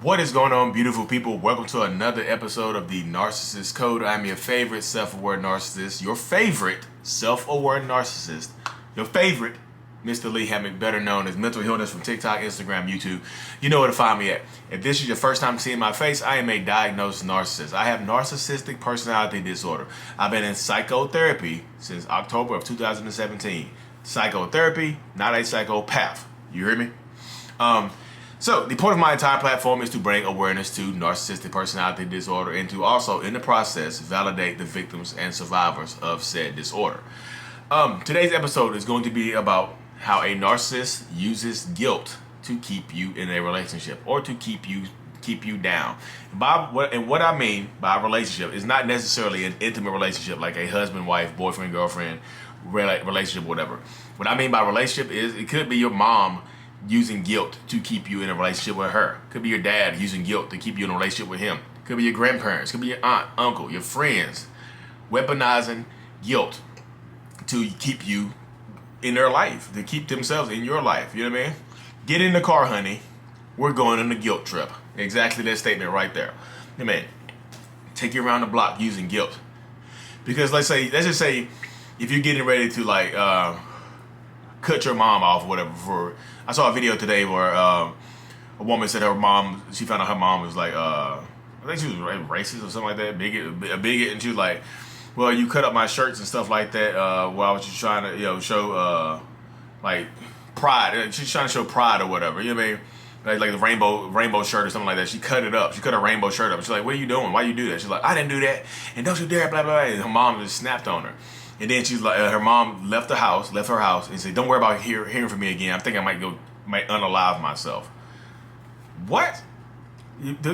What is going on, beautiful people? Welcome to another episode of the Narcissist Code. I'm your favorite self-aware narcissist, your favorite self-aware narcissist, your favorite Mr. Lee Hammock, better known as Mental Illness from TikTok, Instagram, YouTube. You know where to find me at. If this is your first time seeing my face, I am a diagnosed narcissist. I have narcissistic personality disorder. I've been in psychotherapy since October of 2017. Psychotherapy, not a psychopath. You hear me? So the point of my entire platform is to bring awareness to narcissistic personality disorder and to also, in the process, validate the victims and survivors of said disorder. Today's episode is going to be about how a narcissist uses guilt to keep you in a relationship or to keep you down. What I mean by relationship is not necessarily an intimate relationship like a husband, wife, boyfriend, girlfriend relationship, whatever. What I mean by relationship is it could be your mom using guilt to keep you in a relationship with her. Could be your dad using guilt to keep you in a relationship with him. Could be your grandparents. Could be your aunt, uncle, your friends. Weaponizing guilt to keep you in their life, to keep themselves in your life. You know what I mean? Get in the car, honey. We're going on a guilt trip. Exactly that statement right there. I mean, take you around the block using guilt. Because let's just say if you're getting ready to cut your mom off or whatever. I saw a video today where a woman said she found out her mom was I think she was racist or something like that, a bigot, and she was like, well, you cut up my shirts and stuff like that while I was just trying to, show pride. She's trying to show pride or whatever, you know what I mean? Like the rainbow shirt or something like that. She cut it up. She cut her rainbow shirt up. She's like, what are you doing? Why you do that? She's like, I didn't do that. And don't you dare, blah, blah, blah. And her mom just snapped on her. And then she's like, her mom left her house, and said, don't worry about hearing from me again. I think I might unalive myself. What?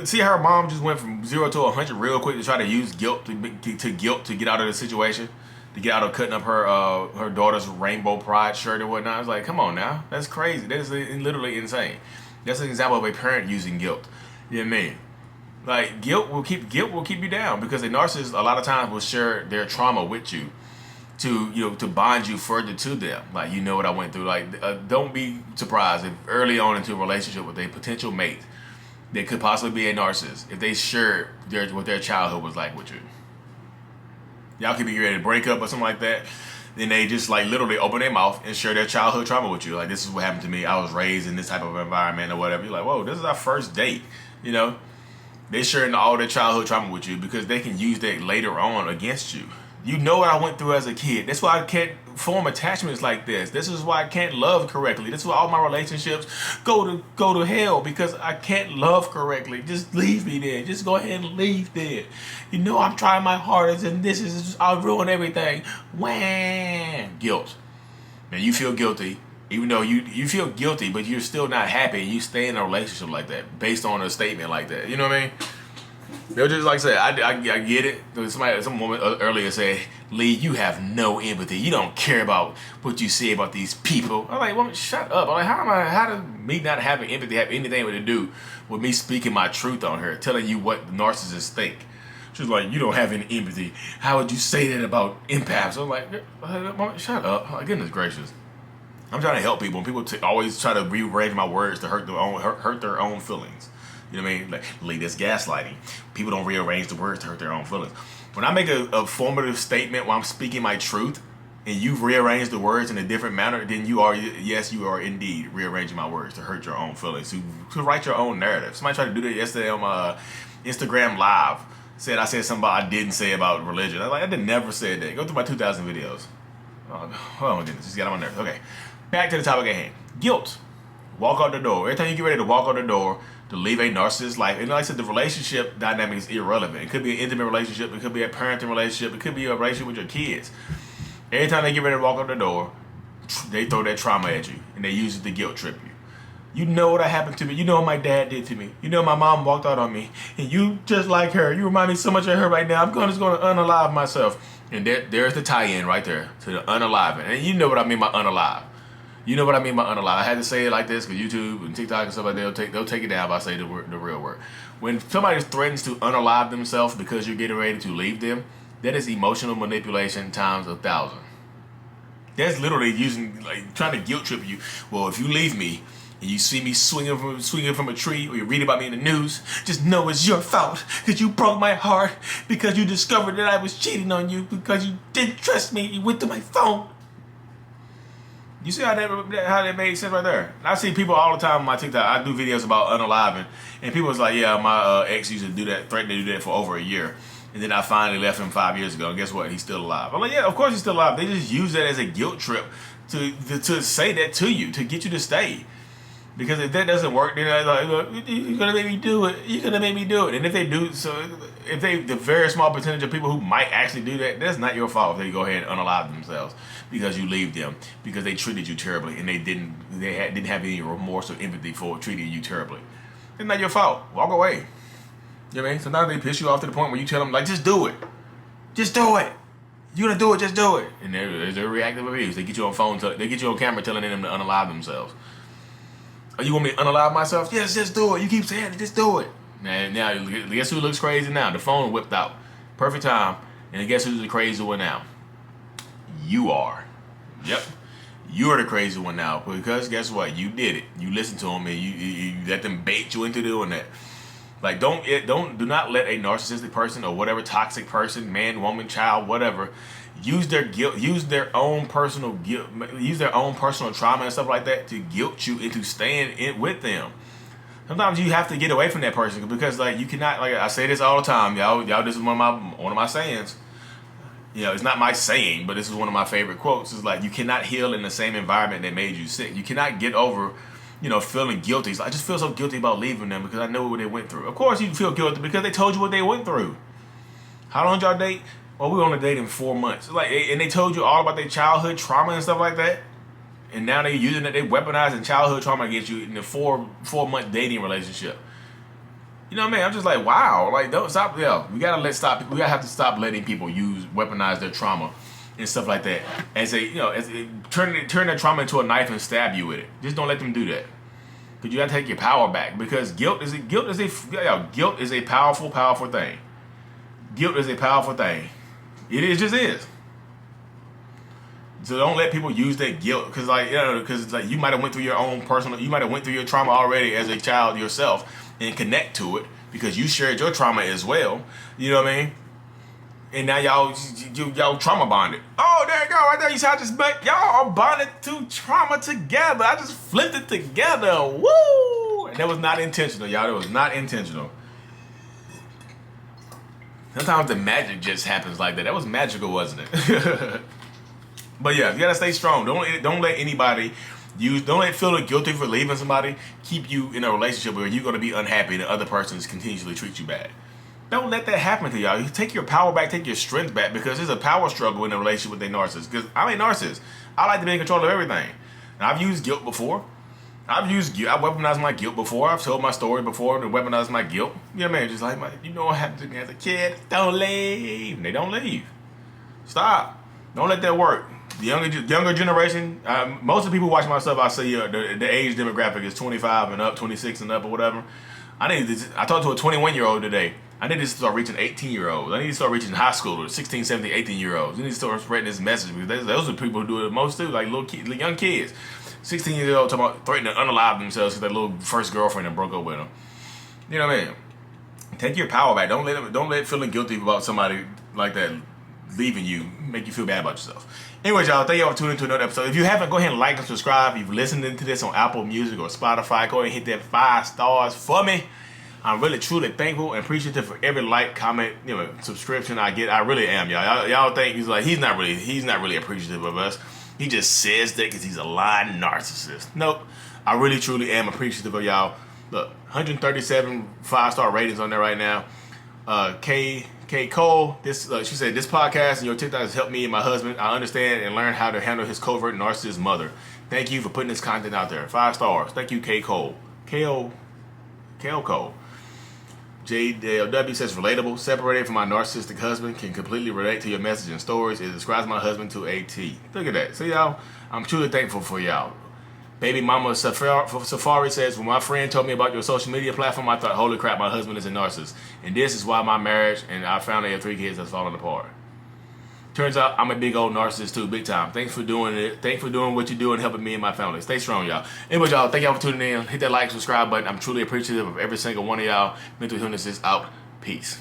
See how her mom just went from 0 to 100 real quick to try to use guilt to get out of the situation, to get out of cutting up her daughter's rainbow pride shirt and whatnot. I was like, come on now, that's crazy. That is literally insane. That's an example of a parent using guilt. You know what I mean? Like guilt will keep you down because a narcissist a lot of times will share their trauma with you to bond you further to them. Like, you know what I went through. Like, don't be surprised if early on into a relationship with a potential mate that could possibly be a narcissist, if they share what their childhood was like with you. Y'all could be ready to break up or something like that. Then they just literally open their mouth and share their childhood trauma with you. Like, this is what happened to me. I was raised in this type of environment or whatever. You're like, whoa, this is our first date. You know, they sharing all their childhood trauma with you because they can use that later on against you. You know what I went through as a kid. That's why I can't form attachments like this. This is why I can't love correctly. This is why all my relationships go to hell, because I can't love correctly. Just leave me there. Just go ahead and leave there. You know I'm trying my hardest, and I'll ruin everything. Wham! Guilt. Now you feel guilty, even though you feel guilty, but you're still not happy. You stay in a relationship like that based on a statement like that. You know what I mean? They'll just like say, I get it. Some woman earlier said, Lee, you have no empathy. You don't care about what you say about these people. I'm like, woman, shut up. I'm like, how does me not having empathy have anything to do with me speaking my truth on her, telling you what narcissists think? She's like, you don't have any empathy. How would you say that about empaths? I'm like, woman, shut up. Oh, goodness gracious. I'm trying to help people, and people always try to rearrange my words to hurt their own feelings. You know what I mean? Like, Lee, that's gaslighting. People don't rearrange the words to hurt their own feelings. When I make a formative statement while I'm speaking my truth, and you've rearranged the words in a different manner, then you are indeed rearranging my words to hurt your own feelings, to write your own narrative. Somebody tried to do that yesterday on my Instagram Live. I said something I didn't say about religion. I was like, I did never say that. Go through my 2,000 videos. Oh my goodness, just got on my nerves. Okay, back to the topic at hand. Guilt. Walk out the door. Every time you get ready to walk out the door to leave a narcissist's life, and like I said, the relationship dynamic is irrelevant. It could be an intimate relationship. It could be a parenting relationship. It could be a relationship with your kids. Every time they get ready to walk out the door, they throw that trauma at you, and they use it to guilt trip you. You know what happened to me. You know what my dad did to me. You know my mom walked out on me, and you just like her. You remind me so much of her right now. I'm just going to unalive myself. And there's the tie-in right there to the unaliving. And you know what I mean by unalive. You know what I mean by unalive. I had to say it like this because YouTube and TikTok and stuff like that, they'll take it down if I say the real word. When somebody threatens to unalive themselves because you're getting ready to leave them, that is emotional manipulation times 1,000. That's literally trying to guilt trip you. Well, if you leave me and you see me swinging from a tree, or you read about me in the news, just know it's your fault because you broke my heart, because you discovered that I was cheating on you, because you didn't trust me, you went to my phone. You see how that made sense right there? I see people all the time on my TikTok. I do videos about unaliving, and people was like, yeah, my ex used to do that, threatened to do that for over a year. And then I finally left him 5 years ago, and guess what? He's still alive. I'm like, yeah, of course he's still alive. They just use that as a guilt trip to say that to you, to get you to stay. Because if that doesn't work, then they're like, you're gonna make me do it. You're gonna make me do it. And if they do, the very small percentage of people who might actually do that, that's not your fault if they go ahead and unalive themselves because you leave them, because they treated you terribly and they didn't have any remorse or empathy for treating you terribly. It's not your fault. Walk away. You know what I mean? Sometimes they piss you off to the point where you tell them, like, just do it. Just do it. You're gonna do it, just do it. And they're reactive abuse. They get you on phone, they get you on camera telling them to unalive themselves. Oh, you want me to unalive myself? Yes, just do it. You keep saying it, just do it. And now, guess who looks crazy now? The phone whipped out. Perfect time. And guess who's the crazy one now? You are. Yep. You're the crazy one now. Because guess what? You did it. You listened to them and you let them bait you into doing that. Like, do not let a narcissistic person or whatever toxic person, man, woman, child, whatever, use their guilt, use their own personal guilt, use their own personal trauma and stuff like that to guilt you into staying in with them. Sometimes you have to get away from that person because, like, you cannot, like I say this all the time, y'all. This is one of my sayings. You know, it's not my saying, but this is one of my favorite quotes. It's like, you cannot heal in the same environment that made you sick. You cannot get over, feeling guilty. I just feel so guilty about leaving them because I know what they went through. Of course you feel guilty because they told you what they went through. How long did y'all date? Well, we were on a date in 4 months. Like, and they told you all about their childhood trauma and stuff like that. And now they're using it. They weaponizing childhood trauma against you in a 4-month dating relationship. You know what I mean? I'm just like, wow. Like, don't stop. Yeah, we gotta have to stop letting people weaponize their trauma and stuff like that. And say, turn their trauma into a knife and stab you with it. Just don't let them do that. Because you gotta take your power back. Because guilt is a powerful, powerful thing. Guilt is a powerful thing. It just is. So don't let people use that guilt, because you might have went through your trauma already as a child yourself, and connect to it because you shared your trauma as well. You know what I mean? And now y'all trauma bonded. Oh, there you go, right there. You see, y'all are bonded to trauma together. I just flipped it together. Woo! And that was not intentional, y'all. That was not intentional. Sometimes the magic just happens like that. That was magical, wasn't it? But yeah, you gotta stay strong. Don't let anybody don't let feeling guilty for leaving somebody keep you in a relationship where you're gonna be unhappy and the other person continuously treat you bad. Don't let that happen to y'all. You take your power back, take your strength back, because there's a power struggle in a relationship with a narcissist. Because I'm a narcissist. I like to be in control of everything. And I've used guilt before. I've weaponized my guilt before. I've told my story before to weaponize my guilt. You know what I mean? Just like, what happened to me as a kid. Don't leave. And they don't leave. Stop. Don't let that work. The younger generation, most of the people watching my stuff, I say the age demographic is 25 and up, 26 and up or whatever. I talked to a 21-year-old today. I need to start reaching 18-year-olds. I need to start reaching high schoolers, 16, 17, 18-year-olds. You need to start spreading this message, because those are the people who do it the most too, like young kids. 16-year-olds talking about threatening to unalive themselves because their little first girlfriend that broke up with them. You know what I mean? Take your power back. Don't let feeling guilty about somebody like that leaving you make you feel bad about yourself. Anyways, y'all, thank y'all for tuning into another episode. If you haven't, go ahead and like and subscribe. If you've listened to this on Apple Music or Spotify, go ahead and hit that 5 stars for me. I'm really, truly thankful and appreciative for every like, comment, subscription I get. I really am, y'all. Y'all think he's not really appreciative of us. He just says that because he's a lying narcissist. Nope. I really, truly am appreciative of y'all. Look, 137 5-star ratings on there right now. K Cole, she said, this podcast and your TikTok has helped me and my husband. I understand and learn how to handle his covert narcissist mother. Thank you for putting this content out there. 5 stars. Thank you, K Cole. K.O. Cole. JLW says, relatable. Separated from my narcissistic husband, can completely relate to your message and stories. It describes my husband to a T. Look at that. So, y'all, I'm truly thankful for y'all. Baby Mama Safari says, when my friend told me about your social media platform, I thought, holy crap, my husband is a narcissist. And this is why my marriage and our family of 3 kids has fallen apart. Turns out I'm a big old narcissist too, big time. Thanks for doing it. Thanks for doing what you do and helping me and my family. Stay strong, y'all. Anyway, y'all, thank y'all for tuning in. Hit that like, subscribe button. I'm truly appreciative of every single one of y'all. Mental Illness is out. Peace.